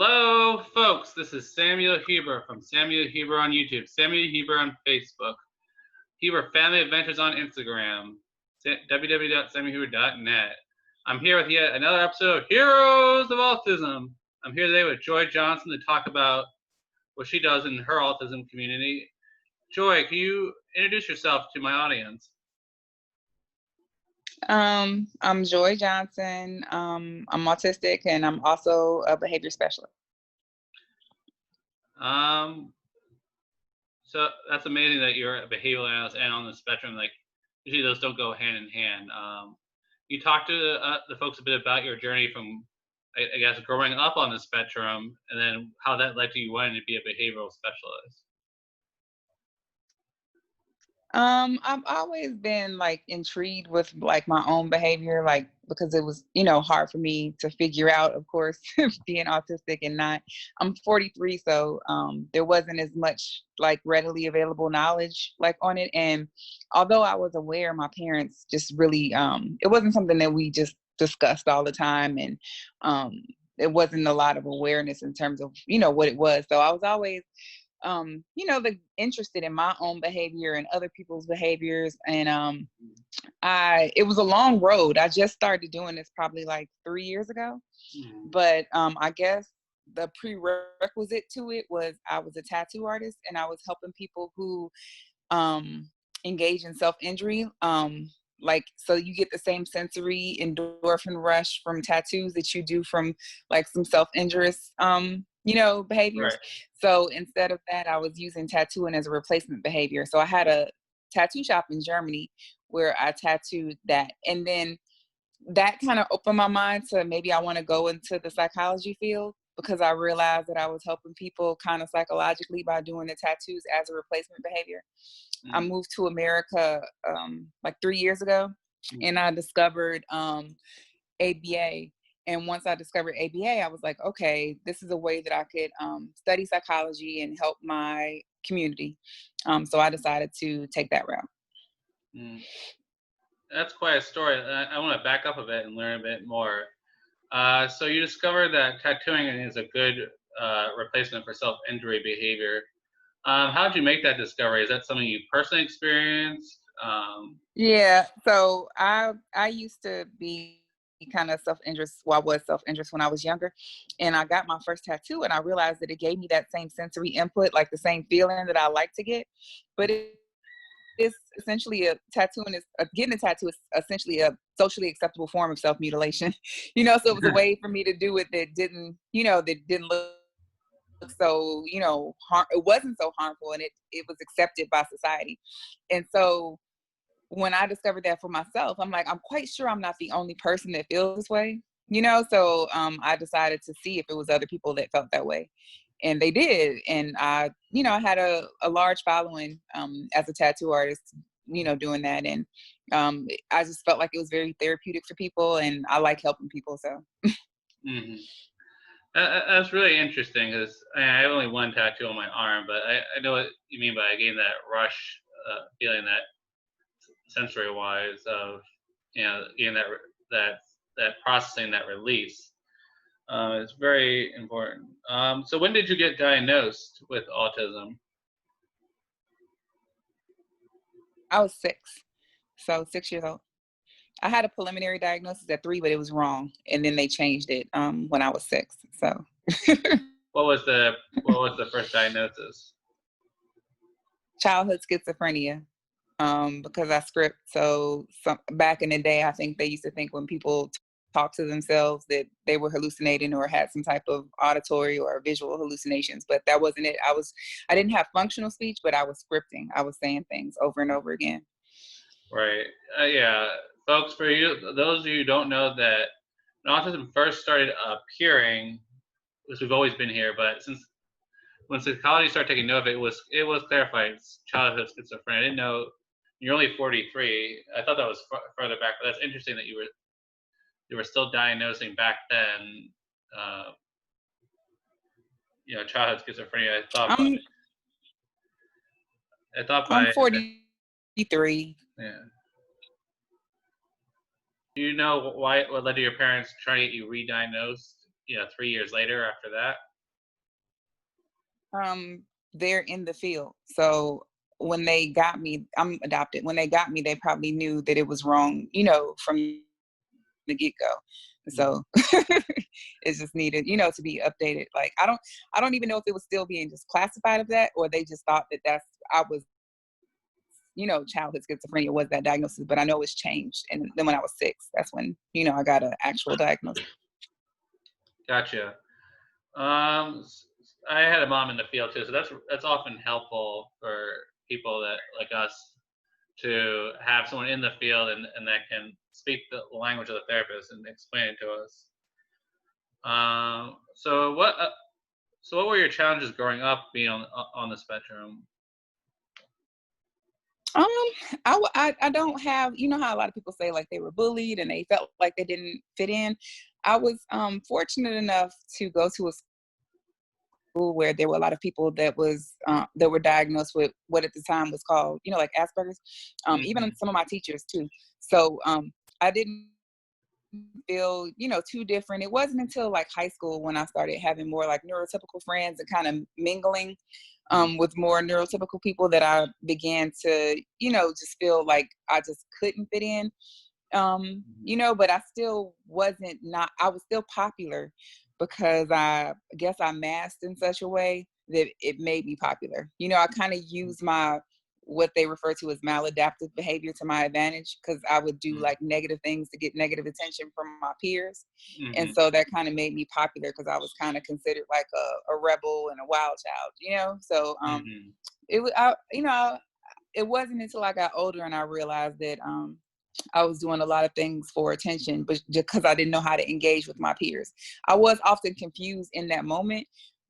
Hello, folks. This is Samuel Huber from Samuel Huber on YouTube, Samuel Huber on Facebook, Huber Family Adventures on Instagram, www.samuelhuber.net. I'm here with yet another episode of Heroes of Autism. I'm here today with Joy Johnson to talk about what she does in her autism community. Joy, can you introduce yourself to my audience? I'm Joy Johnson. I'm autistic and I'm also a behavior specialist. So that's amazing that you're a behavioral analyst and on the spectrum. Like usually those don't go hand in hand. You talk to the folks a bit about your journey from, I guess, growing up on the spectrum, and then how that led to you wanting to be a behavioral specialist. I've always been like intrigued with like my own behavior, like because it was, hard for me to figure out, of course, being autistic and not. I'm 43, so there wasn't as much like readily available knowledge like on it. And although I was aware, my parents just really it wasn't something that we just discussed all the time, and it wasn't a lot of awareness in terms of, what it was. So I was always interested in my own behavior and other people's behaviors. And it was a long road. I just started doing this probably like 3 years ago. But I guess the prerequisite to it was I was a tattoo artist and I was helping people who engage in self-injury. Like, so you get the same sensory endorphin rush from tattoos that you do from like some self-injurious behaviors. Right. So instead of that, I was using tattooing as a replacement behavior. So I had a tattoo shop in Germany where I tattooed that. And then that kind of opened my mind to maybe I want to go into the psychology field, because I realized that I was helping people kind of psychologically by doing the tattoos as a replacement behavior. I moved to America like 3 years ago, and I discovered ABA. And once I discovered ABA, I was like, okay, this is a way that I could study psychology and help my community. So I decided to take that route. That's quite a story. I want to back up a bit and learn a bit more. So you discovered that tattooing is a good replacement for self-injury behavior. How did you make that discovery? Is that something you personally experienced? Yeah. So I used to be kind of self-injurious. Well, I was self-injurious when I was younger, and I got my first tattoo, and I realized that it gave me that same sensory input, like the same feeling that I like to get. But it's essentially getting a tattoo is essentially a socially acceptable form of self-mutilation. So it was a way for me to do it that didn't look so, it wasn't so harmful, and it was accepted by society. And so when I discovered that for myself, I'm like, I'm quite sure I'm not the only person that feels this way, So I decided to see if it was other people that felt that way, and they did. And I had a large following as a tattoo artist, doing that. And I just felt like it was very therapeutic for people, and I like helping people. So. Mm-hmm. That's really interesting because I have only one tattoo on my arm, but I know what you mean by getting that rush feeling, that sensory wise of getting that processing, that release. It's very important. So when did you get diagnosed with autism? I was 6, so 6 years old. I had a preliminary diagnosis at 3, but it was wrong, and then they changed it when I was 6. So. What was the first diagnosis? Childhood schizophrenia, because I script. So back in the day, I think they used to think when people talk to themselves that they were hallucinating or had some type of auditory or visual hallucinations, but that wasn't it. I didn't have functional speech, but I was scripting. I was saying things over and over again. Right. Yeah, folks. For those of you who don't know, that when autism first started appearing, which we've always been here, but when psychology started taking note of it, it was clarified. It's childhood schizophrenia. I didn't know you're only 43. I thought that was further back, but that's interesting that you were still diagnosing back then. Childhood schizophrenia. I thought I'm by 43. Yeah. Do you know what led to your parents trying to get you re-diagnosed? 3 years later after that. they're in the field. So when they got me, I'm adopted. When they got me, they probably knew that it was wrong, from the get-go. So it just needed, to be updated. Like I don't even know if it was still being just classified as that, or they just thought that I was, childhood schizophrenia was that diagnosis, but I know it's changed. And then when I was 6, that's when, I got an actual diagnosis. Gotcha. I had a mom in the field too, so that's often helpful for people that like us to have someone in the field and that can speak the language of the therapist and explain it to us. So what were your challenges growing up being on the spectrum? I don't have, how a lot of people say like they were bullied and they felt like they didn't fit in. I was fortunate enough to go to a school where there were a lot of people that were diagnosed with what at the time was called, like Asperger's. Even some of my teachers too. So I didn't feel, too different. It wasn't until like high school when I started having more like neurotypical friends and kind of mingling with more neurotypical people that I began to, just feel like I just couldn't fit in. But I still I was still popular because I guess I masked in such a way that it made me popular. I kind of used what they refer to as maladaptive behavior to my advantage, because I would do like negative things to get negative attention from my peers. And so that kind of made me popular because I was kind of considered like a rebel and a wild child, so it was, it wasn't until I got older and I realized that I was doing a lot of things for attention, but just because I didn't know how to engage with my peers. I was often confused in that moment,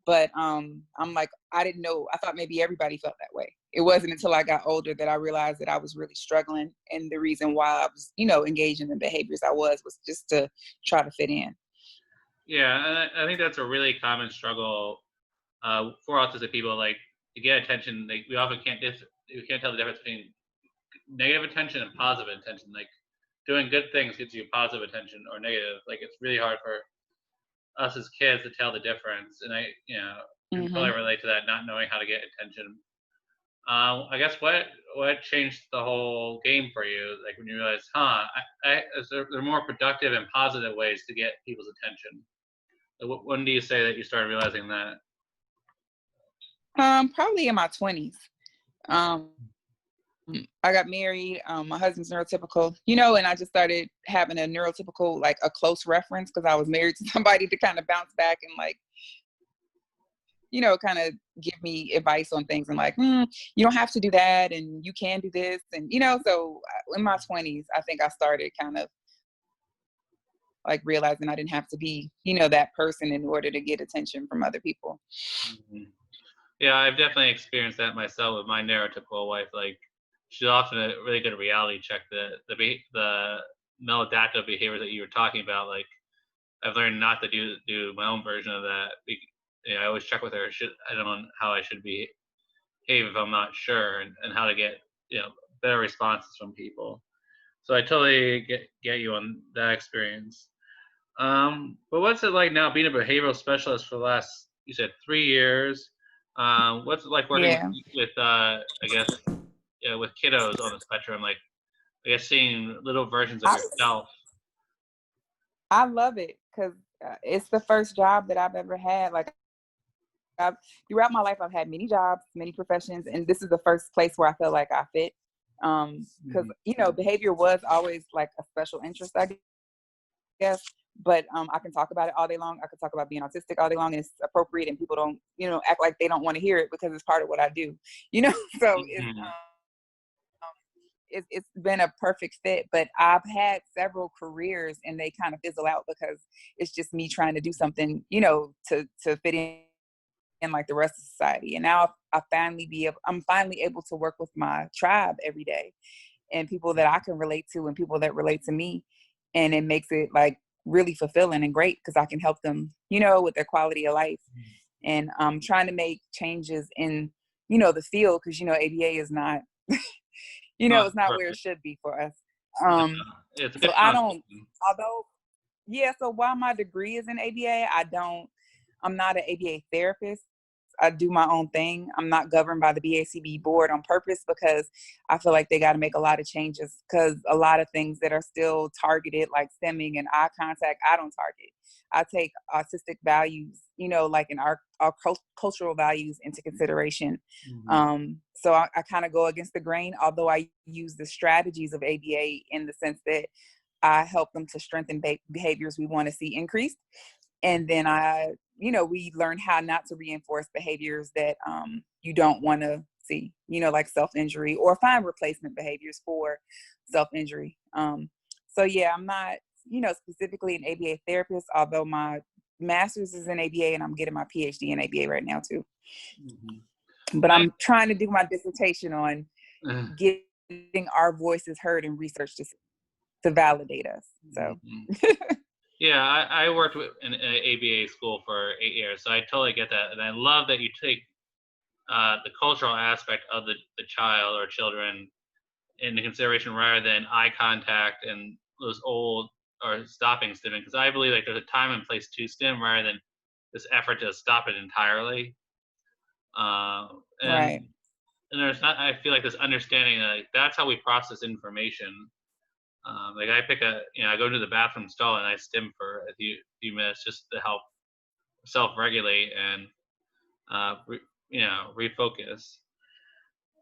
but I'm like, I didn't know. I thought maybe everybody felt that way. It wasn't until I got older that I realized that I was really struggling, and the reason why I was, engaging in the behaviors I was just to try to fit in. Yeah, and I think that's a really common struggle for autistic people. Like to get attention, like we often we can't tell the difference between negative attention and positive attention. Like doing good things gets you positive attention or negative. Like it's really hard for us as kids to tell the difference. And I, can totally relate to that, not knowing how to get attention. I guess what changed the whole game for you? Like when you realized, there are more productive and positive ways to get people's attention. Like, when do you say that you started realizing that? Probably in my 20s. I got married. My husband's neurotypical, and I just started having a neurotypical, like a close reference, because I was married to somebody to kind of bounce back and like, kind of give me advice on things and like, you don't have to do that and you can do this. And, so in my 20s, I think I started kind of like realizing I didn't have to be, that person in order to get attention from other people. Yeah, I've definitely experienced that myself with my neurotypical wife. Like, she's often a really good reality check. The maladaptive behaviors that you were talking about, like, I've learned not to do my own version of that. I always check with her. I don't know how I should behave if I'm not sure, and how to get better responses from people. So I totally get you on that experience. But what's it like now being a behavioral specialist for the last, you said, 3 years? What's it like working with I guess, with kiddos on the spectrum? Like, I guess seeing little versions of yourself. I love it because it's the first job that I've ever had. Like, throughout my life, I've had many jobs, many professions, and this is the first place where I feel like I fit. Because behavior was always like a special interest, I guess. But I can talk about it all day long. I could talk about being autistic all day long, and it's appropriate, and people don't, act like they don't want to hear it because it's part of what I do. So it's been a perfect fit. But I've had several careers, and they kind of fizzle out because it's just me trying to do something, to fit in like the rest of society. And now I'm finally able to work with my tribe every day, and people that I can relate to and people that relate to me. And it makes it like really fulfilling and great because I can help them, with their quality of life. And I'm trying to make changes in, the field, because, ABA is not, it's not where it should be for us. So I don't, so while my degree is in ABA, I'm not an ABA therapist. I do my own thing. I'm not governed by the BACB board on purpose because I feel like they got to make a lot of changes, because a lot of things that are still targeted, like stemming and eye contact, I don't target. I take autistic values, like in our cultural values into consideration. So I kind of go against the grain, although I use the strategies of ABA in the sense that I help them to strengthen behaviors we want to see increased. And then we learn how not to reinforce behaviors that you don't want to see, like self-injury, or find replacement behaviors for self-injury. So yeah, I'm not, specifically an ABA therapist, although my master's is in ABA and I'm getting my PhD in ABA right now too. But I'm trying to do my dissertation on getting our voices heard in research to validate us. So. Yeah, I worked in an ABA school for 8 years, so I totally get that. And I love that you take the cultural aspect of the child or children into consideration rather than eye contact and those old or stopping stimming. Because I believe like there's a time and place to stim rather than this effort to stop it entirely. Right. And there's not, I feel like this understanding that like, that's how we process information. Like I I go to the bathroom stall and I stim for a few minutes just to help self-regulate and, refocus.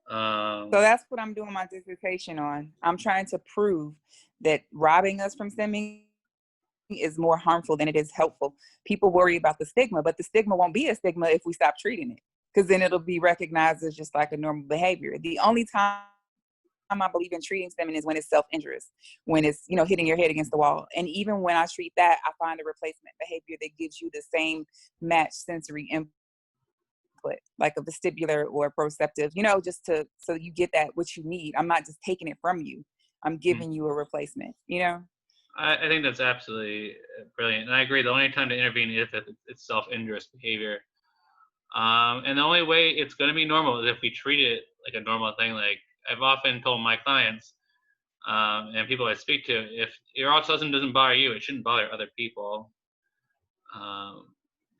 So that's what I'm doing my dissertation on. I'm trying to prove that robbing us from stemming is more harmful than it is helpful. People worry about the stigma, but the stigma won't be a stigma if we stop treating it, because then it'll be recognized as just like a normal behavior. The only time I believe in treating stemming is when it's self-interest, when it's, hitting your head against the wall. And even when I treat that, I find a replacement behavior that gives you the same matched sensory input, like a vestibular or proprioceptive, just so you get that what you need. I'm not just taking it from you. I'm giving you a replacement, I think that's absolutely brilliant. And I agree. The only time to intervene is if it's self-interest behavior. And the only way it's going to be normal is if we treat it like a normal thing. Like I've often told my clients and people I speak to, if your autism doesn't bother you, it shouldn't bother other people.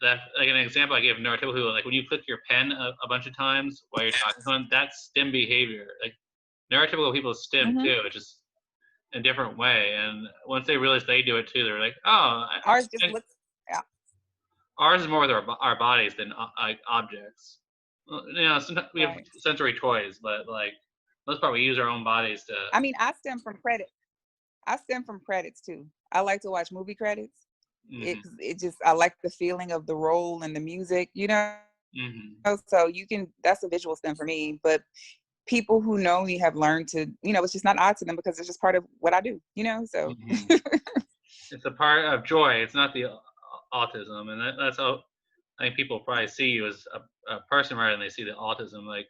That, like an example I give neurotypical people, like when you click your pen a bunch of times while you're talking to someone, that's stim behavior. Like neurotypical people stim too, it's just a different way. And once they realize they do it too, they're like, oh, ours just looks, yeah. Ours is more with our bodies than like objects. Sometimes we have sensory toys, but like most part we use our own bodies to. I mean, I stem from credits too. I like to watch movie credits. It just, I like the feeling of the role and the music, so that's a visual stem for me. But people who know me have learned to, it's just not odd to them because it's just part of what I do, so. It's a part of joy. It's not the autism. And that's how I think people probably see you as a person rather than they see the autism. Like,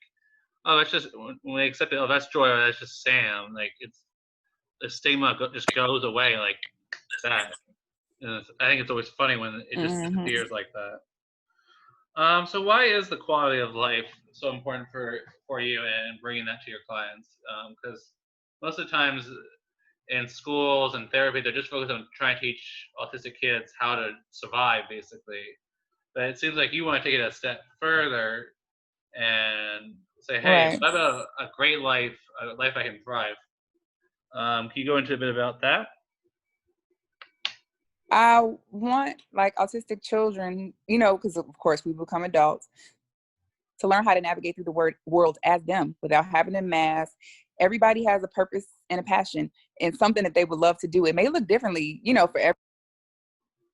oh, that's just, when they accept it, oh, that's Joy, or that's just Sam. Like, it's, the stigma just goes away like that. And I think it's always funny when it just disappears like that. So why is the quality of life so important for you and bringing that to your clients? Because most of the times in schools and therapy, they're just focused on trying to teach autistic kids how to survive, basically. But it seems like you want to take it a step further and say, hey, if I have a great life, a life I can thrive. Can you go into a bit about that? I want like autistic children, because of course we become adults, to learn how to navigate through the world as them without having to mask. Everybody has a purpose and a passion and something that they would love to do. It may look differently, for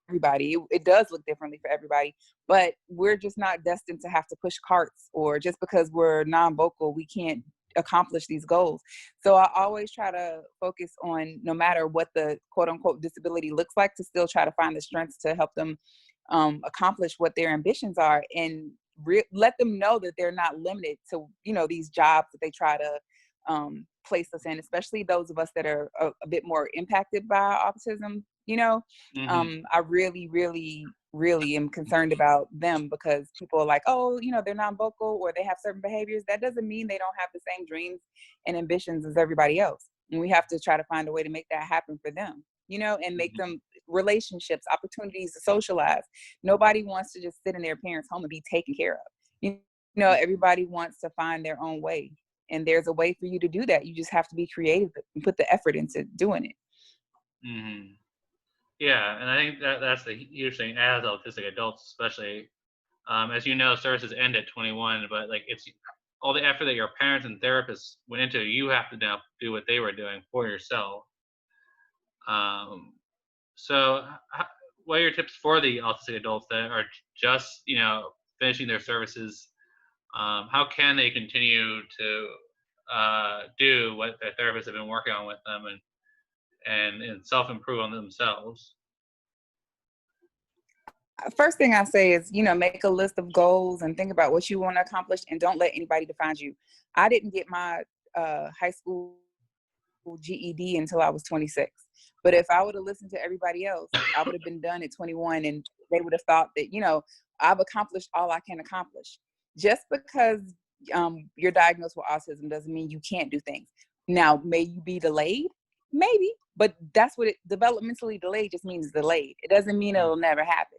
everybody. It does look differently for everybody, but we're just not destined to have to push carts, or just because we're non-vocal, we can't accomplish these goals. So I always try to focus on, no matter what the quote unquote disability looks like, to still try to find the strengths to help them accomplish what their ambitions are, and let them know that they're not limited to, these jobs that they try to place us in, especially those of us that are a bit more impacted by autism. I really, really, really am concerned about them, because people are like, oh, they're non-vocal or they have certain behaviors. That doesn't mean they don't have the same dreams and ambitions as everybody else. And we have to try to find a way to make that happen for them, and make them relationships, opportunities to socialize. Nobody wants to just sit in their parents' home and be taken care of. You know, everybody wants to find their own way, and there's a way for you to do that. You just have to be creative and put the effort into doing it. Hmm. Yeah, and I think that's the huge thing as autistic adults, especially. As you know, services end at 21, but like it's all the effort that your parents and therapists went into. You have to now do what they were doing for yourself. Um, so, what are your tips for the autistic adults that are just finishing their services? How can they continue to do what their therapists have been working on with them and self improve on themselves? First thing I say is, you know, make a list of goals and think about what you want to accomplish, and don't let anybody define you. I didn't get my high school GED until I was 26. But if I would have listened to everybody else, I would have been done at 21, and they would have thought that, you know, I've accomplished all I can accomplish. Just because you're diagnosed with autism doesn't mean you can't do things. Now, may you be delayed? Maybe, but that's what developmentally delayed just means delayed. It doesn't mean it'll never happen.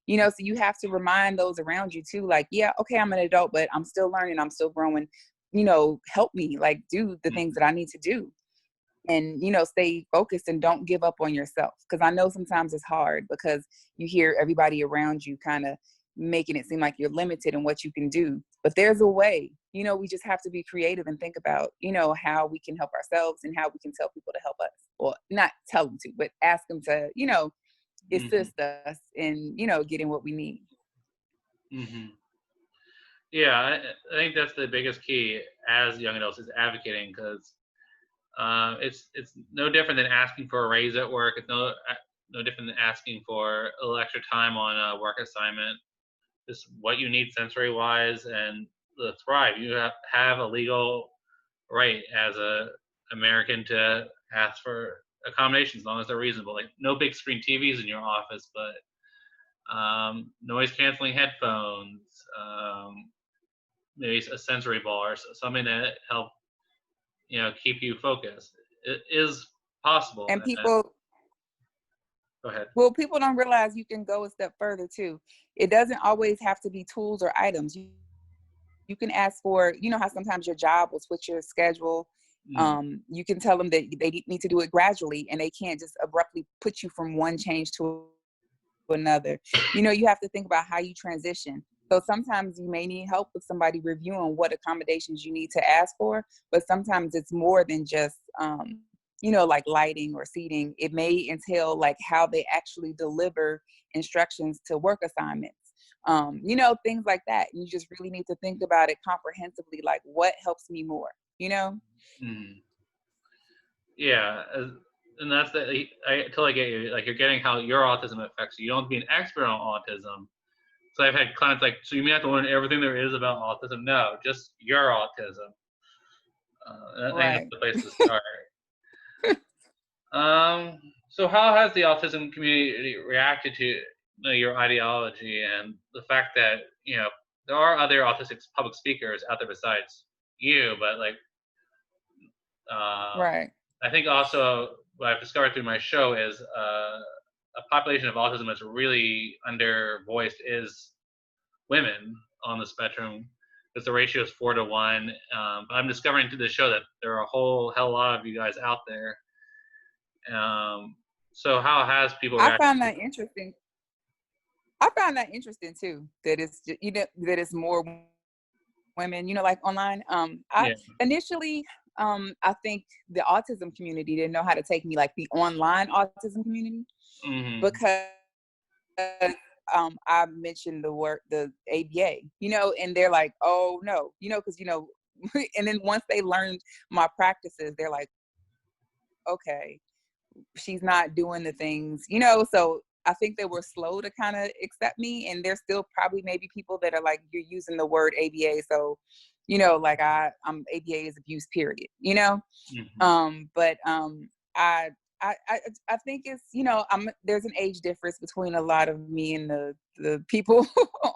You know, so you have to remind those around you too, like, yeah, okay, I'm an adult, but I'm still learning, I'm still growing. You know, help me, like, do the things that I need to do, and, you know, stay focused and don't give up on yourself. Because I know sometimes it's hard because you hear everybody around you kind of making it seem like you're limited in what you can do, but there's a way. You know, we just have to be creative and think about, you know, how we can help ourselves and how we can tell people to help us, or not tell them to, but ask them to, you know, Hmm. assist us in, you know, getting what we need. Hmm. Yeah, I think that's the biggest key as young adults is advocating because it's no different than asking for a raise at work. It's no different than asking for a little extra time on a work assignment. Just what you need sensory wise and to thrive. You have a legal right as a American to ask for accommodations as long as they're reasonable. Like no big screen TVs in your office, but noise canceling headphones, maybe a sensory bar, so something that help keep you focused. It is possible. And people, Go ahead. well, people don't realize you can go a step further too. It doesn't always have to be tools or items. You can ask for, you know how sometimes your job will switch your schedule. Mm, You can tell them that they need to do it gradually, and they can't just abruptly put you from one change to another. You know, you have to think about how you transition. So sometimes you may need help with somebody reviewing what accommodations you need to ask for, but sometimes it's more than just, you know, like lighting or seating. It may entail like how they actually deliver instructions to work assignments. You know, things like that. You just really need to think about it comprehensively, like what helps me more, you know? mm. Yeah, and that's I totally get you. Like you're getting how your autism affects you. You don't have to be an expert on autism. So I've had clients like, so you mean I have to learn everything there is about autism? No, just your autism. I think that's Right. the place to start. So how has the autism community reacted to your ideology and the fact that there are other autistic public speakers out there besides you, but like uh, Right. I think also what I've discovered through my show is a population of autism that's really undervoiced is women on the spectrum because the ratio is 4-1. But I'm discovering through the show that there are a whole hell lot of you guys out there. So how has people I reacted found to that interesting. I found that interesting too, that it's you know, that it's more women, you know, like online. I Yeah. initially, I think the autism community didn't know how to take me, like the online autism community, Hmm. because I mentioned the ABA, you know, and they're like, oh no, you know, because you know, and then once they learned my practices, they're like, okay, she's not doing the things, you know. So I think they were slow to kind of accept me, and there's still probably maybe people that are like, you're using the word ABA, so you know, like I'm ABA is abuse, period, you know. Hmm. But I I think it's, you know, there's an age difference between a lot of me and the people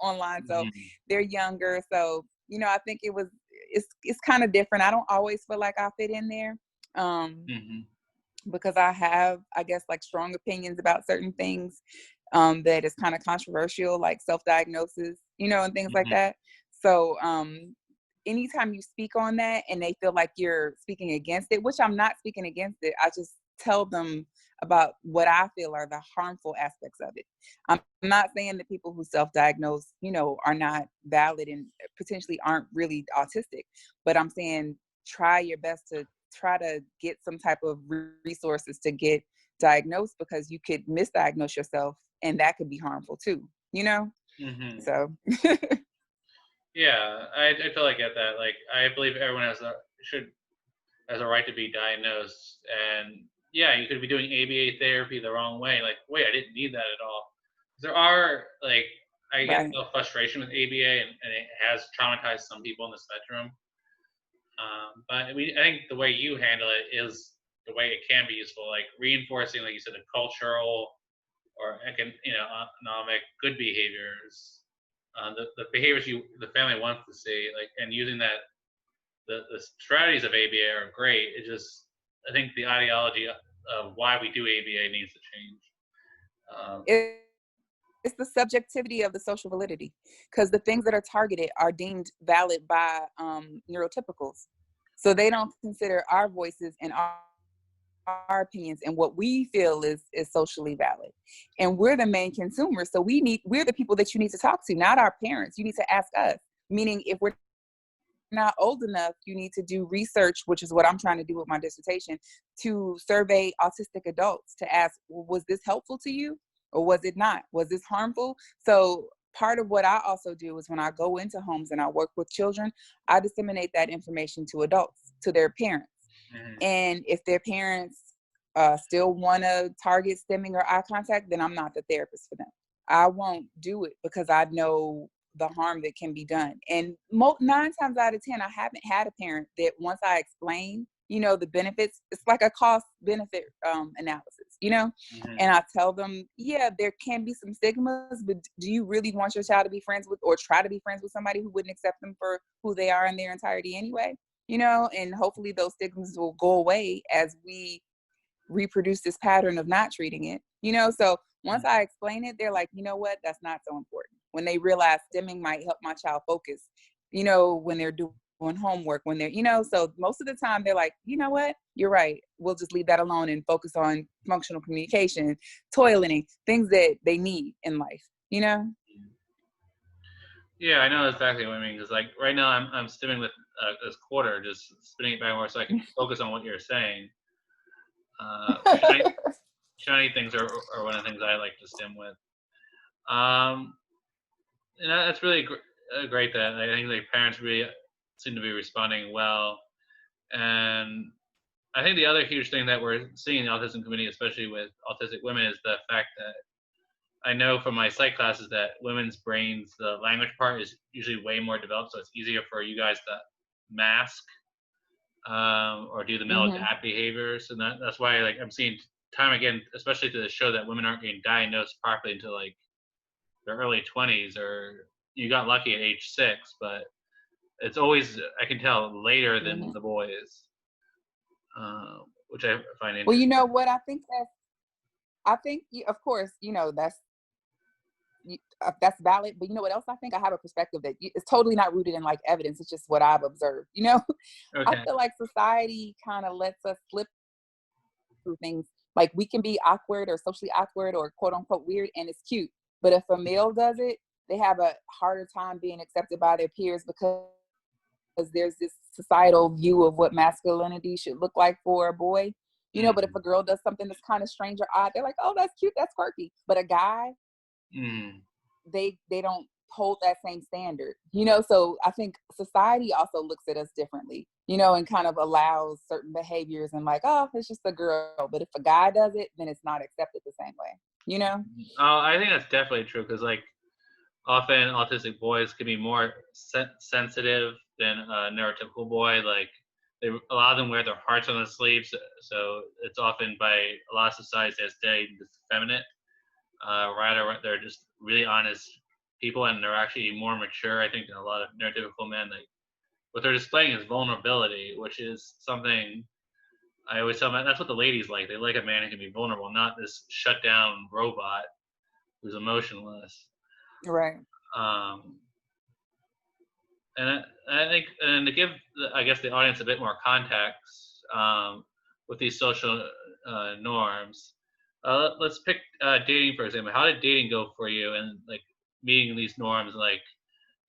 online, so Hmm. they're younger, so you know, I think it's kind of different. I don't always feel like I fit in there. Um, Hmm. because I have, I guess, like strong opinions about certain things that is kind of controversial, like self-diagnosis, you know, and things like Hmm. that. So anytime you speak on that and they feel like you're speaking against it, which I'm not speaking against it, I just tell them about what I feel are the harmful aspects of it. I'm not saying that people who self-diagnose, are not valid and potentially aren't really autistic, but I'm saying try your best to try to get some type of resources to get diagnosed, because you could misdiagnose yourself and that could be harmful too, Mm-hmm. So Yeah, I totally get that. Like, I believe everyone has a right to be diagnosed, and yeah, you could be doing ABA therapy the wrong way. Like, wait, I didn't need that at all. There are like, I get right. the frustration with ABA, and it has traumatized some people in the spectrum. But I think the way you handle it is the way it can be useful, like reinforcing, like you said, the cultural or economic good behaviors, the behaviors the family wants to see, like, and using that. The strategies of ABA are great. It just, I think the ideology of why we do ABA needs to change. It, it's the subjectivity of the social validity, because the things that are targeted are deemed valid by neurotypicals. So they don't consider our voices and our opinions and what we feel is socially valid. And we're the main consumers. So we're the people that you need to talk to, not our parents. You need to ask us. Meaning, if we're not old enough, you need to do research, which is what I'm trying to do with my dissertation, to survey autistic adults to ask, well, was this helpful to you or was it not? Was this harmful? So part of what I also do is when I go into homes and I work with children, I disseminate that information to adults, to their parents. Mm-hmm. And if their parents still want to target stimming or eye contact, then I'm not the therapist for them. I won't do it because I know the harm that can be done. And 9 times out of 10, I haven't had a parent that once I explain, the benefits, it's like a cost benefit analysis, Mm-hmm. and I tell them, yeah, there can be some stigmas, but do you really want your child to be friends with or try to be friends with somebody who wouldn't accept them for who they are in their entirety anyway? And hopefully those stigmas will go away as we reproduce this pattern of not treating it, so once I explain it, they're like, you know what, that's not so important. When they realize stimming might help my child focus, when they're doing homework, when they're, so most of the time they're like, you know what, you're right, we'll just leave that alone and focus on functional communication, toileting, things that they need in life. Yeah, I know exactly what I mean. Because like right now, I'm stimming with this quarter, just spinning it backwards so I can focus on what you're saying. Shiny, shiny things are one of the things I like to stim with. Um, and that's really great that I think like parents really seem to be responding well. And I think the other huge thing that we're seeing in the autism community, especially with autistic women, is the fact that I know from my psych classes that women's brains, the language part is usually way more developed, so it's easier for you guys to mask or do the Hmm. maladaptive behaviors, and that's why like I'm seeing time again, especially to show that women aren't getting diagnosed properly until like their early 20s, or you got lucky at age 6, but it's always I can tell later than Hmm. the boys, which I find Well, you interesting. know what, I think of course, that's valid. But you know what else? I think I have a perspective that it's totally not rooted in like evidence. It's just what I've observed. I Okay. feel like society kind of lets us slip through things. Like we can be awkward or socially awkward or quote unquote weird, and it's cute. But if a male does it, they have a harder time being accepted by their peers because there's this societal view of what masculinity should look like for a boy. But if Mm, a girl does something that's kind of strange or odd, they're like, oh, that's cute, that's quirky. But a guy, mm. they don't hold that same standard, so I think society also looks at us differently, and kind of allows certain behaviors and like, oh, it's just a girl. But if a guy does it, then it's not accepted the same way. I think that's definitely true because like often autistic boys can be more sensitive than a neurotypical boy. Like a lot of them wear their hearts on their sleeves, so it's often by a lot of societies as they effeminate. Rather, they're just really honest people, and they're actually more mature, I think, than a lot of neurotypical men. Like what they're displaying is vulnerability, which is something I always tell them. That's what the ladies like. They like a man who can be vulnerable, not this shut down robot who's emotionless. Right. Um, I think, and to give, I guess, the audience a bit more context with these social norms, let's pick dating, for example. How did dating go for you, and like meeting these norms? Like,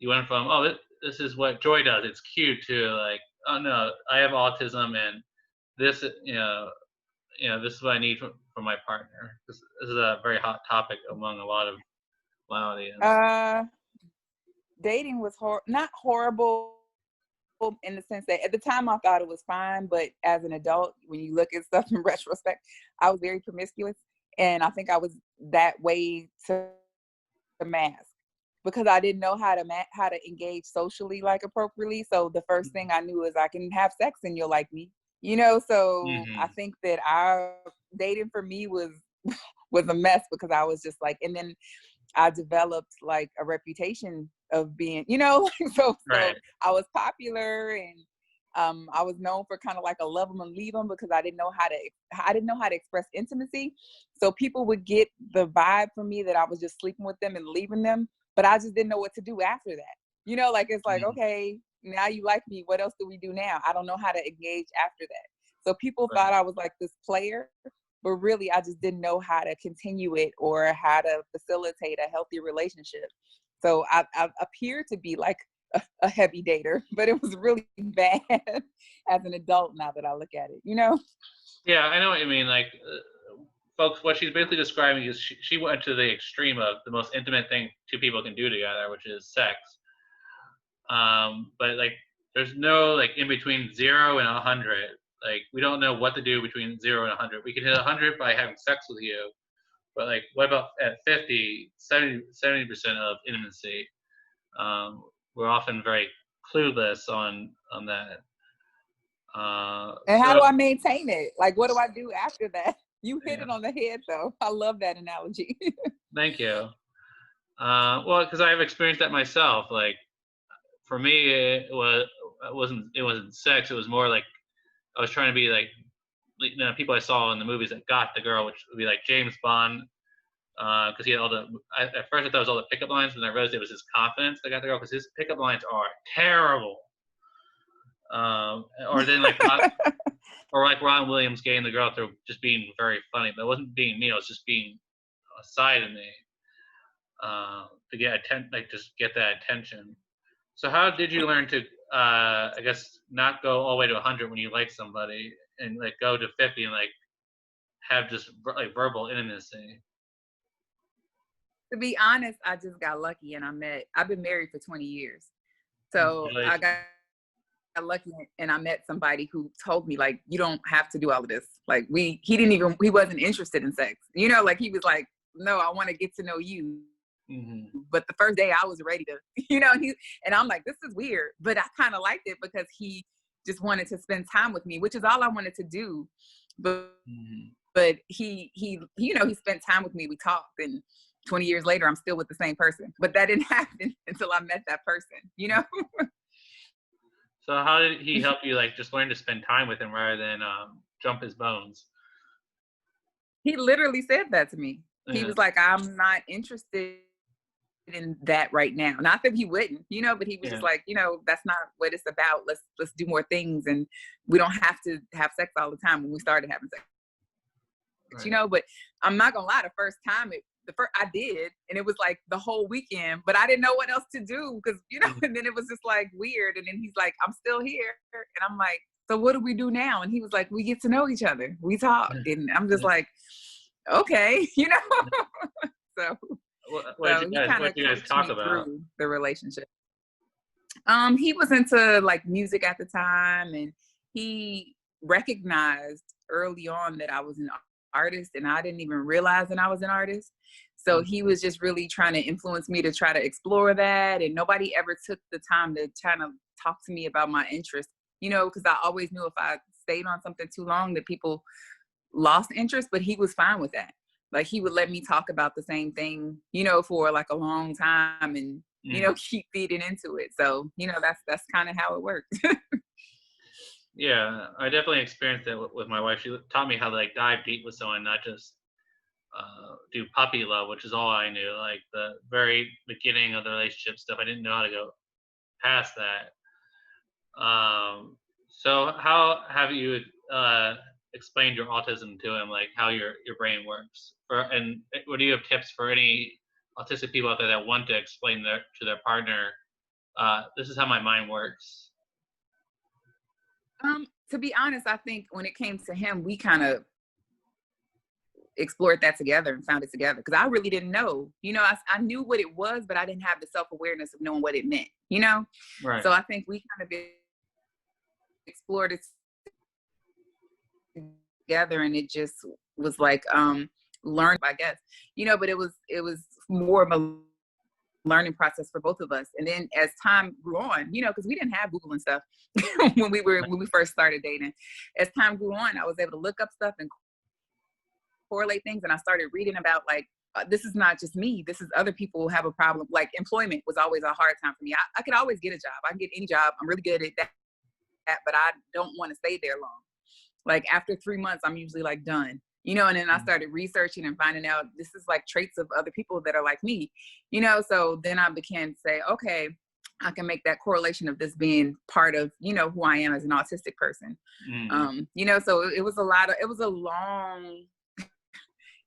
you went from, oh, this is what Joy does, it's cute, to like, oh no, I have autism, and this, this is what I need from my partner. This is a very hot topic among a lot of my audience. Uh, Dating was not horrible in the sense that at the time I thought it was fine, but as an adult, when you look at stuff in retrospect, I was very promiscuous, and I think I was that way to mask because I didn't know how to engage socially like appropriately. So the first thing I knew is I can have sex and you'll like me, So I Mm-hmm. think that our dating for me was was a mess because I was just like, and then I developed like a reputation of being, so Right. I was popular, and I was known for kind of like a love them and leave them because I didn't know how to express intimacy. So people would get the vibe from me that I was just sleeping with them and leaving them, but I just didn't know what to do after that. Like it's like, Mm-hmm. okay, now you like me. What else do we do now? I don't know how to engage after that. So people Right. thought I was like this player, but really I just didn't know how to continue it or how to facilitate a healthy relationship. So I appeared to be like a heavy dater, but it was really bad as an adult now that I look at it. Yeah, I know what you mean. Like, folks, what she's basically describing is she went to the extreme of the most intimate thing two people can do together, which is sex. But like, there's no like in between 0 and 100. Like, we don't know what to do between 0 and 100. We can hit 100 by having sex with you, but like, what about at 50, 70% of intimacy? We're often very clueless on that. And how So do I maintain it? Like, what do I do after that? You hit yeah, it on the head, though. I love that analogy. thank you. Well, because I've experienced that myself. Like, for me, it wasn't sex. It was more like I was trying to be like, people I saw in the movies that got the girl, which would be like James Bond, because he had all the. At first, I thought it was all the pickup lines, and I realized it was his confidence that got the girl, because his pickup lines are terrible. Or then or like Ron Williams getting the girl through just being very funny, but it wasn't being me. It was just being a side of me, to get like just get that attention. So how did you learn to, I guess, not go all the way to 100 when you like somebody, and like go to 50 and like have just like verbal intimacy? To be honest, I just got lucky, and I've been married for 20 years. So I Congratulations. got lucky, and I met somebody who told me, like, you don't have to do all of this. Like, he wasn't interested in sex. Like he was like, no, I want to get to know you. Hmm. But the first day I was ready to, and I'm like, this is weird. But I kind of liked it because he just wanted to spend time with me, which is all I wanted to do. But Hmm. he spent time with me. We talked, and 20 years later, I'm still with the same person. But that didn't happen until I met that person. So how did he help you like just learn to spend time with him rather than jump his bones? He literally said that to me. He Yeah. was like, I'm not interested in that right now. Not that he wouldn't, but he was just Yeah. like, that's not what it's about. Let's do more things, and we don't have to have sex all the time when we started having sex. Right. But I'm not gonna lie, the first time I did, and it was like the whole weekend, but I didn't know what else to do because and then it was just like weird. And then he's like, I'm still here, and I'm like, so what do we do now? And he was like, we get to know each other, we talk, and I'm just like, okay, so so he kind What of did you guys coached talk me about? through the relationship. He was into like music at the time, and he recognized early on that I was an artist, and I didn't even realize that I was an artist. So he was just really trying to influence me to try to explore that, and nobody ever took the time to kind of talk to me about my interests, because I always knew if I stayed on something too long that people lost interest, but he was fine with that. Like he would let me talk about the same thing, for like a long time, and Mm. keep feeding into it. So, that's kind of how it works. Yeah, I definitely experienced that with my wife. She taught me how to like dive deep with someone, not just do puppy love, which is all I knew. Like the very beginning of the relationship stuff, I didn't know how to go past that. So how have you explained your autism to him, like how your brain works? And what do you have tips for any autistic people out there that want to explain to their partner, this is how my mind works? To be honest, I think when it came to him, we kind of explored that together and found it together, because I really didn't know. I knew what it was, but I didn't have the self-awareness of knowing what it meant. Right. So I think we kind of explored it together, and it just was like learn, I guess. But it was more of a learning process for both of us. And then as time grew on, because we didn't have Google and stuff when we first started dating. As time grew on, I was able to look up stuff and correlate things, and I started reading about like this is not just me, this is other people who have a problem. Like employment was always a hard time for me. I could always get a job. I can get any job. I'm really good at that, but I don't want to stay there long. Like after 3 months, I'm usually like done. And then I started researching and finding out this is like traits of other people that are like me. So then I began to say, okay, I can make that correlation of this being part of, who I am as an autistic person. So it was a long,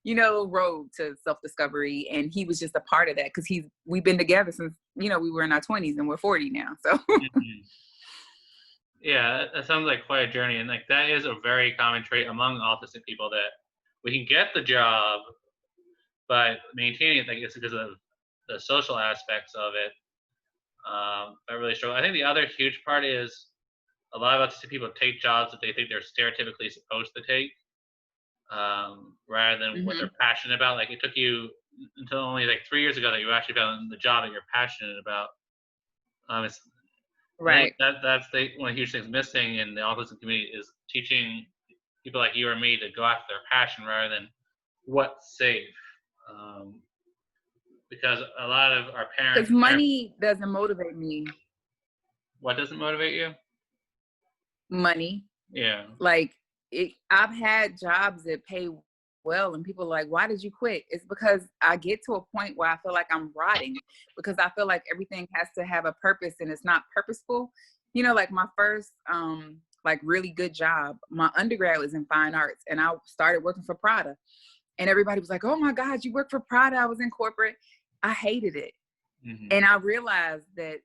road to self-discovery, and he was just a part of that, because we've been together since, we were in our 20s, and we're 40 now. So Yeah, that sounds like quite a journey, and like that is a very common trait among autistic people, that we can get the job, but maintaining it, like it's because of the social aspects of it. I really struggle. I think the other huge part is a lot of autistic people take jobs that they think they're stereotypically supposed to take, rather than what they're passionate about. Like it took you until only like 3 years ago that you actually found the job that you're passionate about. It's right. That's one of the huge things missing in the autism community, is teaching people like you or me to go after their passion rather than what's safe. Because a lot of our Because parents, money doesn't motivate me. what doesn't motivate you? Money. Yeah. Like I've had jobs that pay well, and people are like, why did you quit? It's because I get to a point where I feel like I'm rotting, because I feel like everything has to have a purpose and it's not purposeful. Like my first like really good job, my undergrad was in fine arts, and I started working for Prada, and everybody was like, oh my God, you work for Prada. I was in corporate. I hated it. And I realized that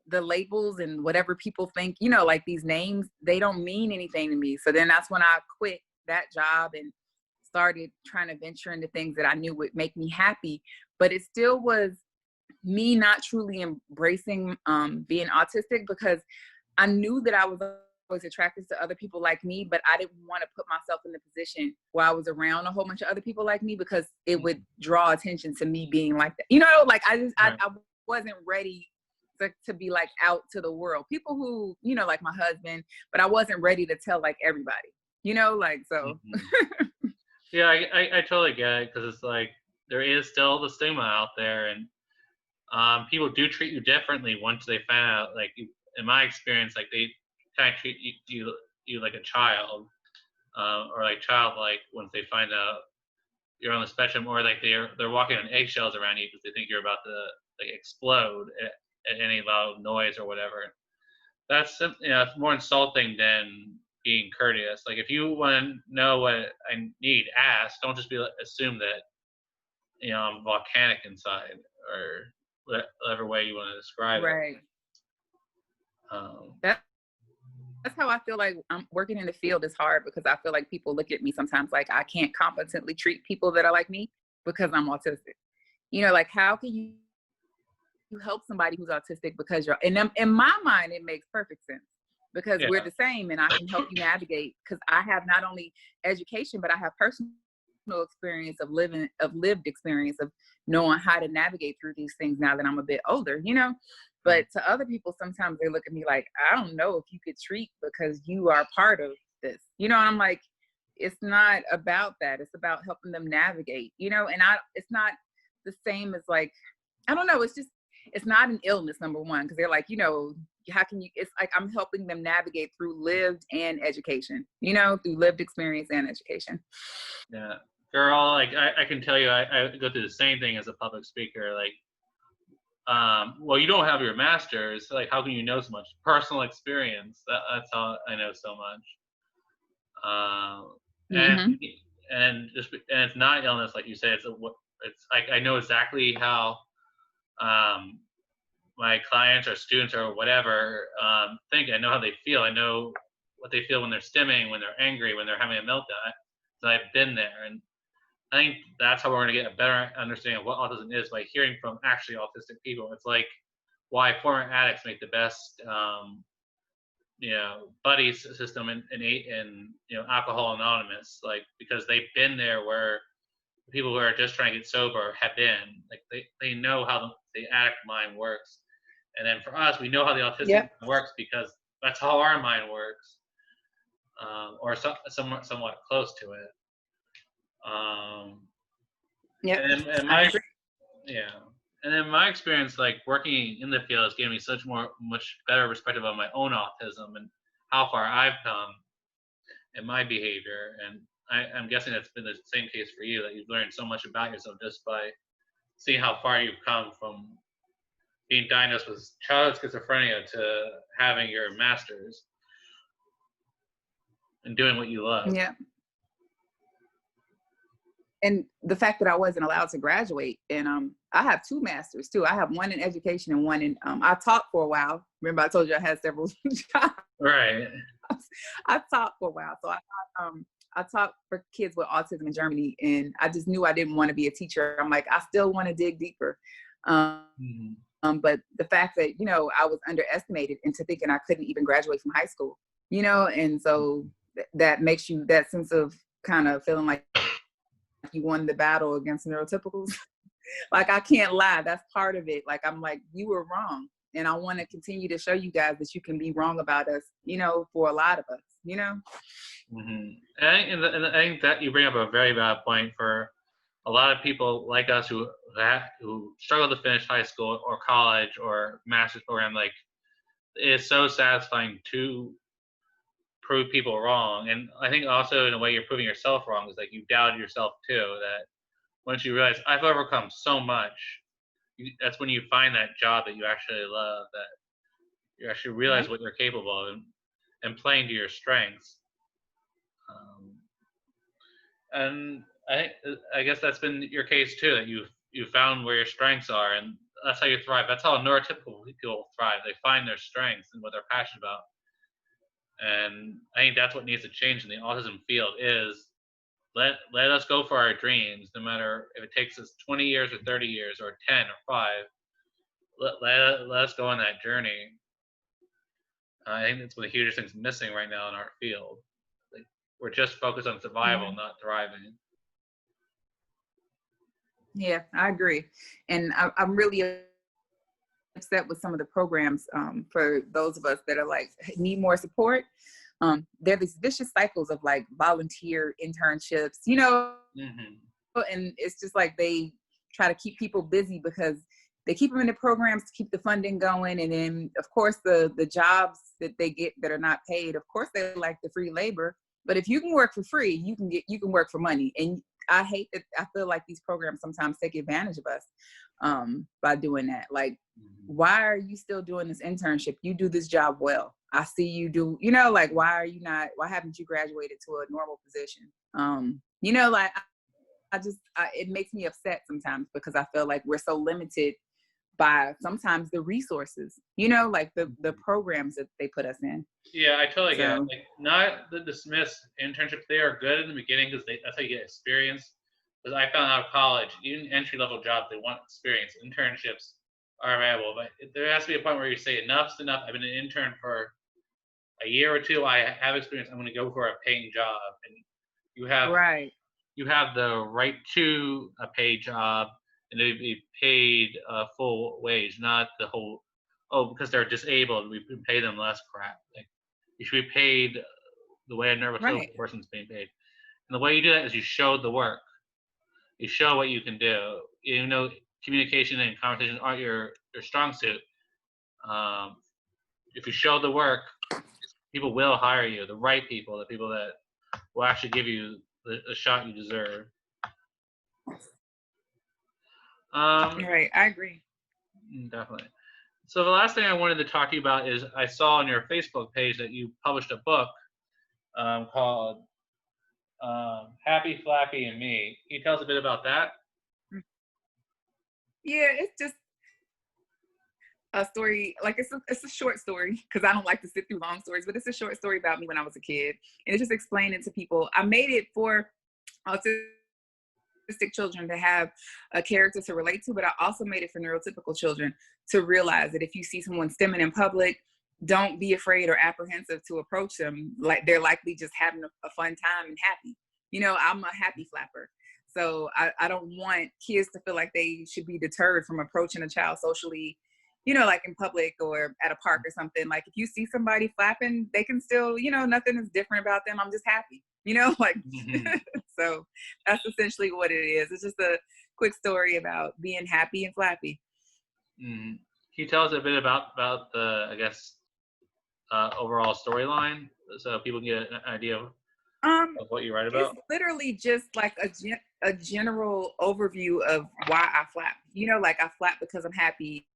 the labels and whatever people think, like these names, they don't mean anything to me. So then that's when I quit that job and started trying to venture into things that I knew would make me happy. But it still was me not truly embracing being autistic, because I knew that I was always attracted to other people like me, but I didn't want to put myself in the position where I was around a whole bunch of other people like me, because it would draw attention to me being like that. Like I wasn't ready to be like out to the world. People who, like my husband, but I wasn't ready to tell like everybody, like so. Yeah, I totally get it, because it's like there is still the stigma out there, and people do treat you differently once they find out. Like in my experience, like they kind of treat you like a child, or like childlike once they find out you're on the spectrum, or like they're walking on eggshells around you because they think you're about to like explode at any loud noise or whatever. That's it's more insulting than being courteous. Like if you want to know what I need, ask. Don't just assume that I'm volcanic inside, or whatever way you want to describe right. it. Um, That's how I feel like I'm working in the field is hard, because I feel like people look at me sometimes like I can't competently treat people that are like me because I'm autistic. Like how can you help somebody who's autistic because you're, and in my mind, it makes perfect sense, because we're the same, and I can help you navigate, because I have not only education, but I have personal experience of lived experience of knowing how to navigate through these things now that I'm a bit older, But to other people, sometimes they look at me like, I don't know if you could treat because you are part of this, and I'm like, it's not about that. It's about helping them navigate, and it's not the same as like, I don't know. It's not an illness, number one, because they're like, how can you, it's like I'm helping them navigate through lived and education, through lived experience and education. Yeah. Girl, like I can tell you, I go through the same thing as a public speaker. Like well, you don't have your master's. Like, how can you know so much? Personal experience. That's how I know so much. And Mm-hmm. and it's not illness, like you say. It's like I know exactly how um, my clients or students or whatever think. I know how they feel. I know what they feel when they're stimming, when they're angry, when they're having a meltdown. So I've been there, and I think that's how we're going to get a better understanding of what autism is, by hearing from actually autistic people. It's like why former addicts make the best, buddy system in Alcohol Anonymous, like because they've been there where people who are just trying to get sober have been. Like they know how the addict mind works, and then for us, we know how the autistic Yep. mind works because that's how our mind works, or somewhat close to it. Um, Yep. and I my agree. Yeah. And then my experience, like working in the field, has given me much better perspective of my own autism and how far I've come in my behavior. And I'm guessing that's been the same case for you, that you've learned so much about yourself just by seeing how far you've come from being diagnosed with childhood schizophrenia to having your master's and doing what you love. Yeah. And the fact that I wasn't allowed to graduate, and I have 2 masters too. I have one in education and one in I taught for a while. Remember I told you I had several jobs. Right. I taught for a while. So I taught for kids with autism in Germany, and I just knew I didn't want to be a teacher. I'm like, I still want to dig deeper. Mhm. But the fact that, I was underestimated into thinking I couldn't even graduate from high school, and so that makes you, that sense of kind of feeling like you won the battle against neurotypicals. Like, I can't lie. That's part of it. Like, I'm like, you were wrong. And I want to continue to show you guys that you can be wrong about us, for a lot of us, Mm-hmm. And I think that you bring up a very valid point for a lot of people like us who struggle to finish high school or college or master's program. Like, it's so satisfying to prove people wrong, and I think also in a way you're proving yourself wrong, is like you doubted yourself too. That once you realize I've overcome so much, that's when you find that job that you actually love. That you actually realize Right. what you're capable of, and playing to your strengths. Um, and I guess that's been your case too. That you found where your strengths are, and that's how you thrive. That's how neurotypical people thrive. They find their strengths and what they're passionate about. And I think that's what needs to change in the autism field is let us go for our dreams, no matter if it takes us 20 years or 30 years or 10 or 5. Let us go on that journey. I think that's one of the hugest things missing right now in our field. Like, we're just focused on survival, Yeah. not thriving. Yeah, I agree. And I'm really upset with some of the programs for those of us that are like need more support. There are these vicious cycles of like volunteer internships, Hmm. and it's just like they try to keep people busy because they keep them in the programs to keep the funding going, and then of course the jobs that they get that are not paid, of course they like the free labor. But if you can work for free, you can work for money. And I hate that. I feel like these programs sometimes take advantage of us by doing that. Like, why are you still doing this internship? You do this job well. I see you do, like, why haven't you graduated to a normal position? Like, it makes me upset sometimes because I feel like we're so limited by sometimes the resources, like the programs that they put us in. Yeah, I totally get it. So, Like, not the dismiss internships. They are good in the beginning because that's how you get experience. Because I found out of college, even entry level jobs, they want experience. Internships are available, but there has to be a point where you say enough's enough. I've been an intern for a year or two. I have experience. I'm going to go for a paying job, and you have right. you have the right to a paid job, and they be paid full wage, not the whole. Oh, because they're disabled, we can pay them less crap. Like, you should be paid the way a Right. neurotypical person's being paid. And the way you do that is you show the work. You show what you can do. Even though communication and conversation aren't your strong suit, um, if you show the work, people will hire you. The right people, the people that will actually give you the shot you deserve. Um, Right. I agree. Definitely. So the last thing I wanted to talk to you about is I saw on your Facebook page that you published a book called Happy, Flappy, and Me. Can you tell us a bit about that? Yeah, it's just a story, like it's a short story because I don't like to sit through long stories, but it's a short story about me when I was a kid. And it's just explaining to people. I made it for autistic children to have a character to relate to, but I also made it for neurotypical children to realize that if you see someone stimming in public, don't be afraid or apprehensive to approach them. Like they're likely just having a fun time and happy. You know, I'm a happy flapper. So I don't want kids to feel like they should be deterred from approaching a child socially, you know, like in public or at a park or something. Like if you see somebody flapping, they can still, you know, nothing is different about them. I'm just happy, you know, like, Mm-hmm. so that's essentially what it is. It's just a quick story about being happy and flappy. Mm-hmm. Can you tell us a bit about the, I guess, overall storyline so people can get an idea of what you write It's about? literally just like a general overview of why I flap. You know, like I flap because I'm happy.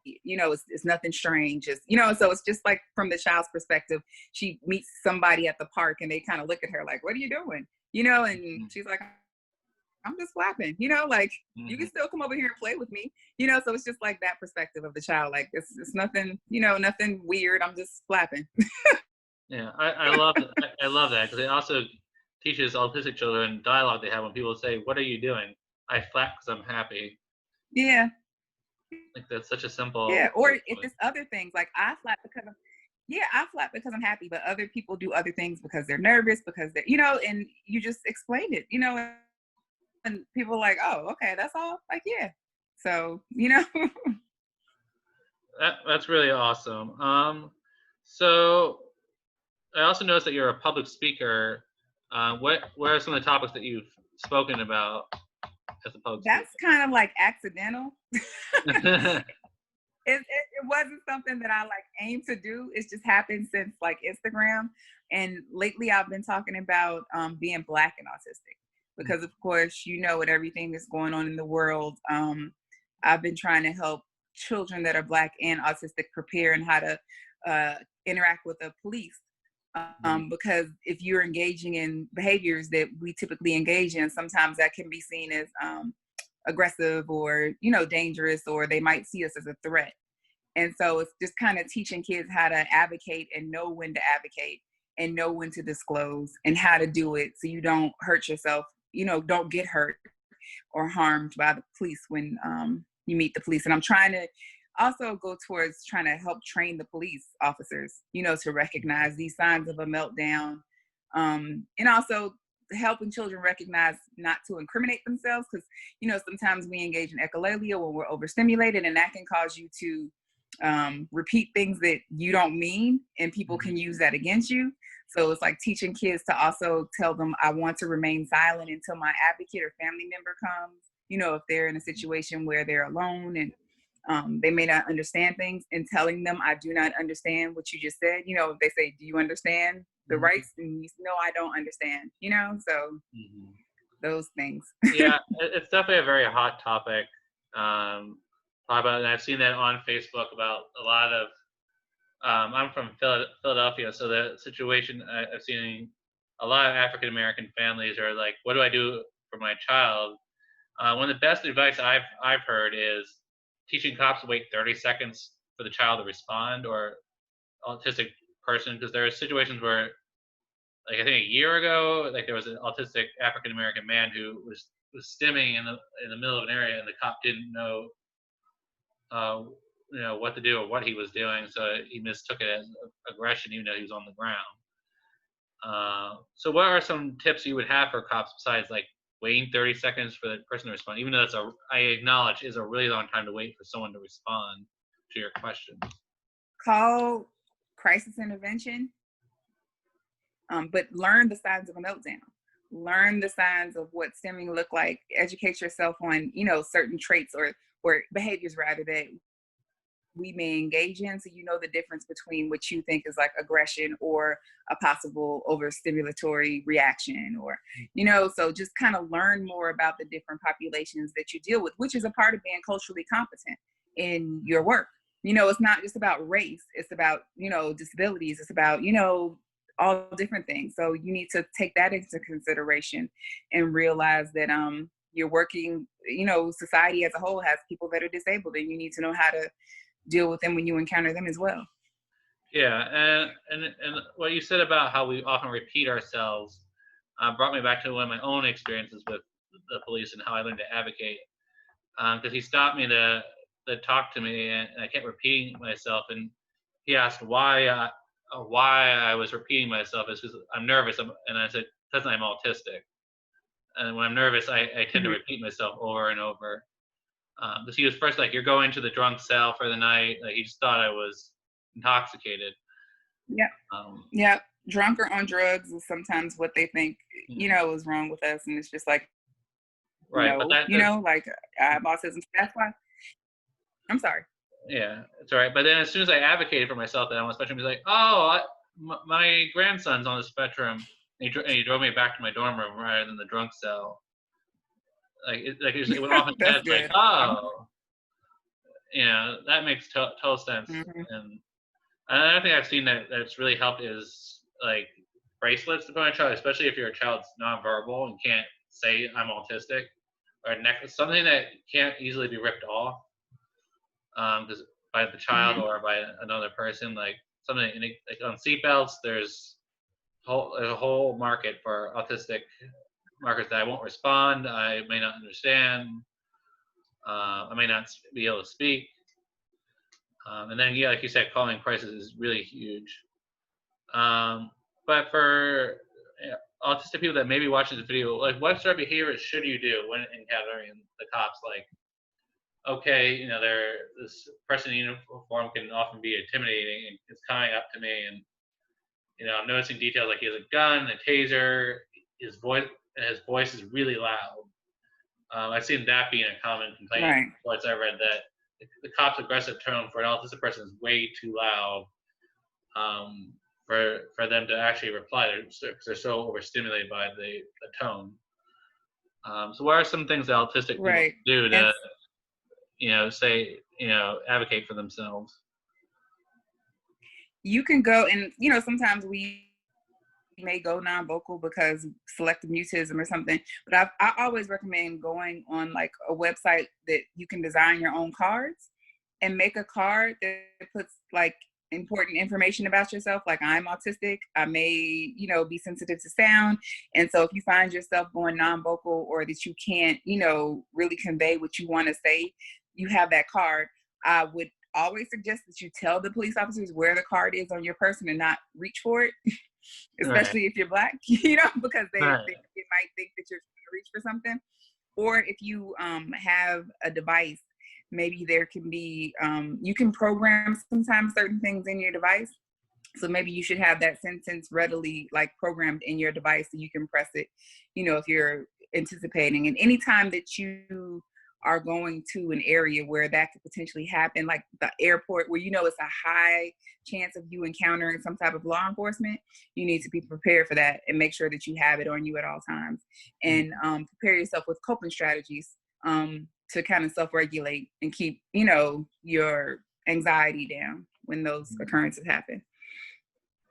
You know, it's nothing strange. Just, you know, so it's just like from the child's perspective, she meets somebody at the park and they kind of look at her like, "What are you doing?" You know, and she's like, "I'm just flapping." You know, like you Mm-hmm. can still come over here and play with me. You know, so it's just like that perspective of the child. Like it's nothing, you know, nothing weird. I'm just flapping. Yeah, I love that because it also teaches autistic children dialogue they have when people say, "What are you doing?" I flap because I'm happy. Yeah. Like that's such a Yeah, simple or way to if put it. it's other things, like I flap because I'm, yeah, I flap because I'm happy, but other people do other things because they're nervous, because they're, you know, and you just explained it, you know, and people are like, oh, okay, that's all. Like, yeah. So, you know, That's really awesome. So I also noticed that you're a public speaker. What are some of the topics that you've spoken about as a public speaker? that's kind of like accidental. It wasn't something that I like aimed to do. It's just happened since like Instagram. And lately I've been talking about being Black and autistic because, of course, you know, with everything that's going on in the world, I've been trying to help children that are Black and autistic prepare and how to interact with the police. Because if you're engaging in behaviors that we typically engage in, sometimes that can be seen as aggressive or, you know, dangerous, or they might see us as a threat. And so it's just kind of teaching kids how to advocate and know when to advocate and know when to disclose and how to do it so you don't hurt yourself, you know, don't get hurt or harmed by the police when you meet the police. And I'm trying to also go towards trying to help train the police officers, you know, to recognize these signs of a meltdown, and also helping children recognize not to incriminate themselves, because, you know, sometimes we engage in echolalia when we're overstimulated, and that can cause you to repeat things that you don't mean, and people can use that against you. So it's like teaching kids to also tell them, I want to remain silent until my advocate or family member comes, you know, if they're in a situation where they're alone and they may not understand things, and telling them, I do not understand what you just said. You know, if they say, do you understand the Mhm, rights? And you say, no, I don't understand, you know, so mhm. those things. Yeah, it's definitely a very hot topic. Talk about, and I've seen that on Facebook about a lot of. I'm from Philadelphia, so the situation I've seen a lot of African American families are like, "What do I do for my child?" One of the best advice I've heard is teaching cops to wait 30 seconds for the child to respond or autistic person, because there are situations where, like I think a year ago, like there was an autistic African American man who was stimming in the middle of an area, and the cop didn't know, uh, what to do or what he was doing, so he mistook it as aggression, even though he was on the ground. So, what are some tips you would have for cops besides like waiting 30 seconds for the person to respond, even though I acknowledge is a really long time to wait for someone to respond to your question. Call crisis intervention, but learn the signs of a meltdown. Learn the signs of what stimming look like. Educate yourself on, you know, certain traits or behaviors rather that we may engage in, so you know the difference between what you think is like aggression or a possible overstimulatory reaction, or, you know, so just kind of learn more about the different populations that you deal with, which is a part of being culturally competent. in your work. You know, it's not just about race, it's about, you know, disabilities, it's about, you know, all different things. So you need to take that into consideration and realize that you're working, you know, society as a whole has people that are disabled, and you need to know how to deal with them when you encounter them as well. Yeah, and what you said about how we often repeat ourselves brought me back to one of my own experiences with the police and how I learned to advocate. Because he stopped me to talk to me, and I kept repeating myself, and he asked why I was repeating myself. It's because I'm nervous, and I said because I'm autistic, and when I'm nervous, I tend to Mhm. repeat myself over and over. Because he was first like, "You're going to the drunk cell for the night." Like he just thought I was intoxicated. Yep. Um, Yep. Drunk or on drugs is sometimes what they think, you mm, know, is wrong with us. And it's just like, right, but no, you know, like I have autism. That's why I'm sorry. yeah, it's all right. But then as soon as I advocated for myself that I'm on the spectrum, he's like, "Oh, my grandson's on the spectrum." And he drove me back to my dorm room rather than the drunk cell. It went off his That's head. Like, good. oh, yeah, that makes total sense. Mhm. And another thing I've seen that's really helped is like bracelets to put on a child, especially if your child's nonverbal and can't say I'm autistic, or a necklace, something that can't easily be ripped off, because by the child Mhm. or by another person, like something like on seatbelts, there's a whole market for autistic markers that I won't respond, I may not understand, I may not be able to speak. And then, yeah, like you said, calling crisis is really huge. Um, but for autistic people that may be watching this video, like, what sort of behaviors should you do when encountering the cops? Like, okay, this person in uniform can often be intimidating, and it's coming up to me, and I'm noticing details like he has a gun, a taser, his voice is really loud. I've seen that being a common complaint in Right. reports I read, that the cop's aggressive tone for an autistic person is way too loud, for them to actually reply, because they're so overstimulated by the tone. So what are some things that autistic people Right. do And to advocate for themselves? you can go and, you know, sometimes we may go non-vocal because selective mutism or something, but I always recommend going on like a website that you can design your own cards and make a card that puts like important information about yourself, like I'm autistic, I may, you know, be sensitive to sound, and so if you find yourself going non-vocal or that you can't, you know, really convey what you want to say, you have that card. I would always suggest that you tell the police officers where the card is on your person and not reach for it, Right, especially if you're black, you know, because right, they might think that you're trying to reach for something. Or if you have a device, maybe there can be, you can program sometimes certain things in your device. So maybe you should have that sentence readily like programmed in your device so you can press it, you know, if you're anticipating. And anytime that you are going to an area where that could potentially happen, like the airport where you know it's a high chance of you encountering some type of law enforcement, you need to be prepared for that and make sure that you have it on you at all times. mm, And prepare yourself with coping strategies to kind of self-regulate and keep, you know, your anxiety down when those mm. occurrences happen.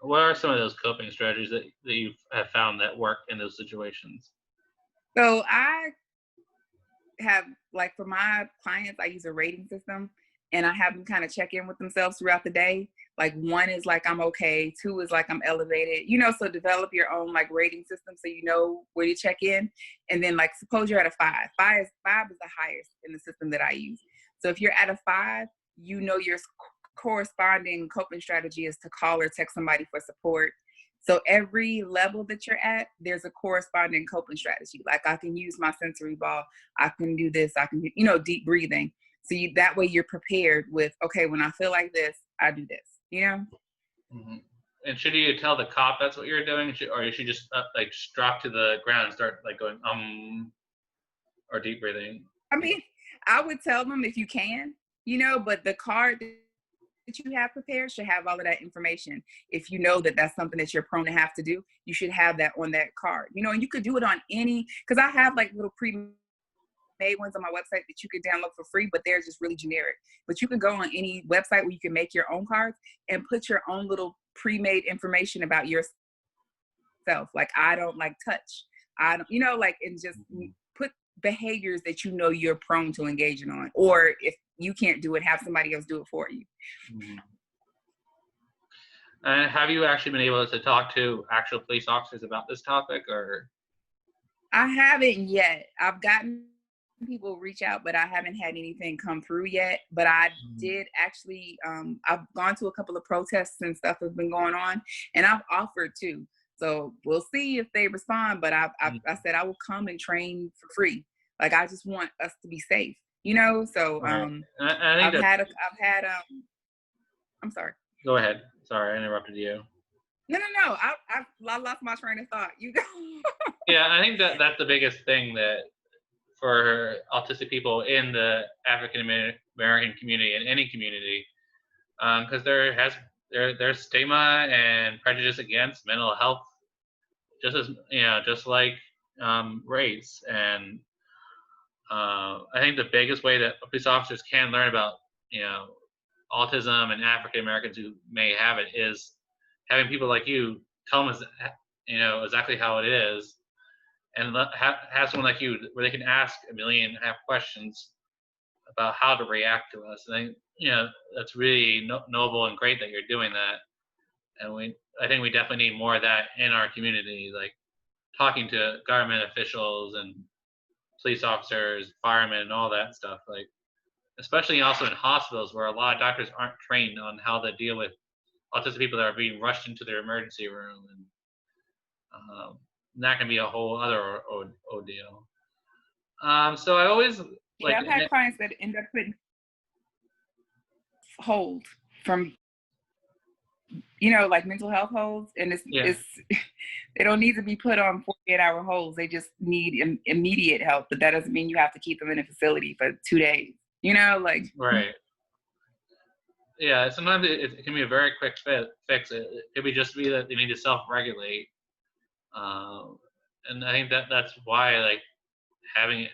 What are some of those coping strategies that you have found that work in those situations? So I have, like, for my clients, I use a rating system, and I have them kind of check in with themselves throughout the day. Like, one is like I'm okay, two is like I'm elevated, you know. So develop your own like rating system so you know where you check in. And then, like, suppose you're at a five. Five is the highest in the system that I use. So if you're at a five, you know your corresponding coping strategy is to call or text somebody for support. So every level that you're at, there's a corresponding coping strategy. Like, I can use my sensory ball, I can do this, I can do, you know, deep breathing. So that way you're prepared with, okay, when I feel like this, I do this, you know? Hmm. And should you tell the cop that's what you're doing, or you should just like just drop to the ground and start like going or deep breathing? I mean, I would tell them if you can, you know, but the card that you have prepared should have all of that information. If you know that that's something that you're prone to have to do, you should have that on that card, you know. And you could do it on any, because I have like little pre made ones on my website that you can download for free, but they're just really generic. But you can go on any website where you can make your own cards and put your own little pre-made information about yourself. Like, I don't like touch. I don't, like, and just put behaviors that you're prone to engaging on. Or if you can't do it, have somebody else do it for you. And have you actually been able to talk to actual police officers about this topic, or? I haven't yet. I've gotten people reach out, but I haven't had anything come through yet. But I did actually, I've gone to a couple of protests and stuff that's been going on, and I've offered to. So we'll see if they respond. But I said I will come and train for free. Like, I just want us to be safe, So Right. I think I'm sorry. Go ahead. Sorry, I interrupted you. No. I lost my train of thought. You go. Yeah, I think that's the biggest thing that for autistic people in the African American community, in any community, because there's stigma and prejudice against mental health, just like race. And I think the biggest way that police officers can learn about autism and African Americans who may have it is having people like you tell them exactly how it is, and have someone like you where they can ask a million and a half questions about how to react to us. And that's really noble and great that you're doing that. And I think we definitely need more of that in our community, like talking to government officials and police officers, firemen, and all that stuff. Like, especially also in hospitals where a lot of doctors aren't trained on how to deal with autistic people that are being rushed into their emergency room, and that can be a whole other ordeal. So I always I've had clients that end up putting hold from like mental health holds, and it's they don't need to be put on 48-hour holds. They just need immediate help, but that doesn't mean you have to keep them in a facility for 2 days. Right. Yeah, sometimes it can be a very quick fix. It could be just be that they need to self-regulate, and I think that's why having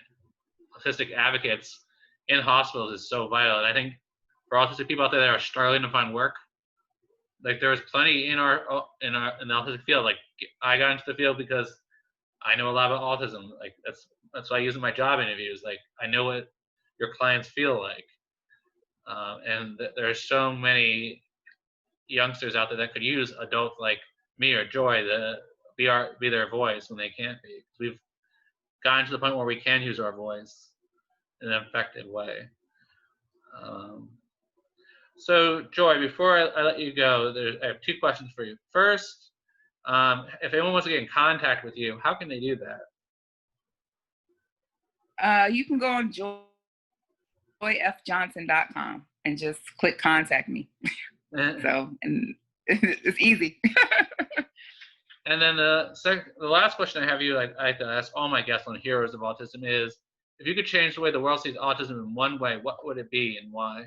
autistic advocates in hospitals is so vital. And I think for autistic people out there that are struggling to find work, there's plenty in the autistic field. Like, I got into the field because I know a lot about autism. Like, that's why I use in my job interviews. Like, I know what your clients feel like. And there's so many youngsters out there that could use adults like me or Joy to be their voice when they can't be. We've gotten to the point where we can use our voice in an effective way. So Joy, before I let you go, I have 2 questions for you. First, if anyone wants to get in contact with you, how can they do that? You can go on joyfjohnson.com and just click contact me. So, and it's easy. And then the last question I have you, I like to ask all my guests on Heroes of Autism is, if you could change the way the world sees autism in one way, what would it be and why?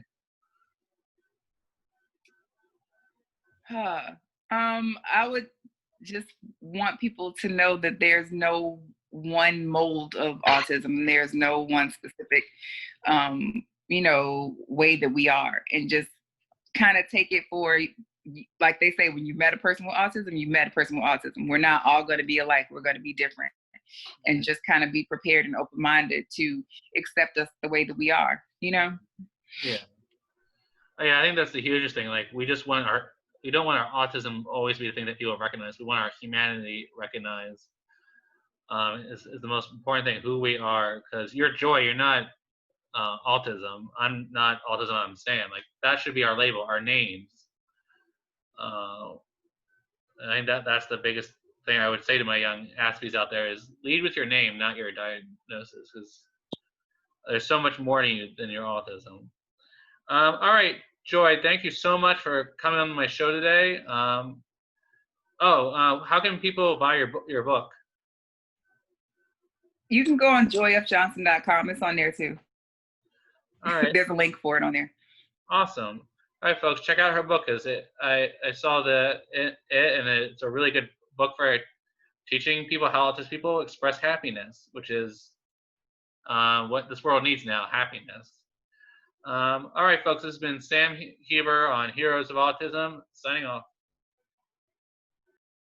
I would just want people to know that there's no one mold of autism. There's no one specific, way that we are, and just kind of take it for, like they say, when you met a person with autism, you met a person with autism. We're not all going to be alike. We're going to be different, and just kind of be prepared and open-minded to accept us the way that we are, Yeah. I think that's the hugest thing. Like, we don't want our autism always be the thing that people recognize. We want our humanity recognized. Is the most important thing, who we are. Because you're Joy, you're not autism. I'm not autism. I'm Sam. Like, that should be our label, our names. And I think that's the biggest thing I would say to my young Aspies out there is lead with your name, not your diagnosis, because there's so much more to you than your autism. All right, Joy, thank you so much for coming on my show today. How can people buy your book? You can go on joyfjohnson.com. It's on there too. All right. There's a link for it on there. Awesome. All right, folks, check out her book. I saw it, and it's a really good book for teaching people how autistic people express happiness, which is what this world needs now, happiness. All right, folks, this has been Sam Huber on Heroes of Autism, signing off.